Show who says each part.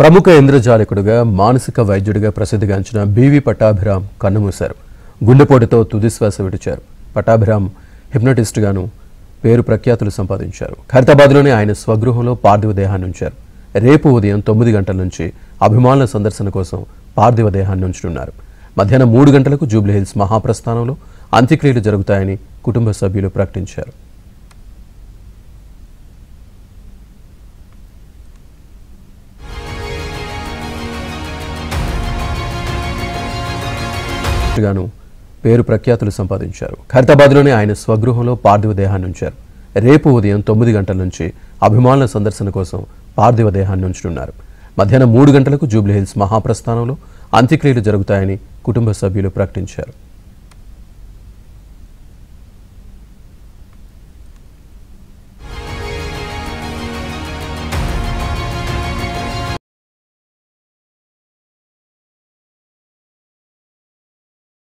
Speaker 1: ప్రముఖ ఇంద్రజాలికుడుగా మానసిక వైద్యుడిగా ప్రసిద్ధిగాంచిన బీవీ పట్టాభిరామ్ కన్నుమూశారు. గుండెపోటుతో తుదిశ్వాస విడిచారు. పట్టాభిరామ్ హిప్నటిస్ట్గాను పేరు ప్రఖ్యాతులు సంపాదించారు. ఖైరతాబాద్లోని ఆయన స్వగృహంలో పార్థివ దేహాన్ని ఉంచారు. రేపు ఉదయం 9 గంటల నుంచి అభిమానుల సందర్శన కోసం పార్థివ దేహాన్ని ఉంచనున్నారు. మధ్యాహ్నం 3 గంటలకు జూబ్లీహిల్స్ మహాప్రస్థానంలో అంత్యక్రియలు జరుగుతాయని కుటుంబ సభ్యులు ప్రకటించారు. గాను పేరు ప్రఖ్యాతులు సంపాదించారు. ఖైరతాబాద్లోని ఆయన స్వగృహంలో పార్థివ దేహాన్ని ఉంచారు. రేపు ఉదయం 9 గంటల నుంచి అభిమానుల సందర్శన కోసం పార్థివ దేహాన్ని ఉంచనున్నారు. మధ్యాహ్నం 3 గంటలకు జూబ్లీహిల్స్ మహాప్రస్థానంలో అంత్యక్రియలు జరుగుతాయని కుటుంబ సభ్యులు ప్రకటించారు.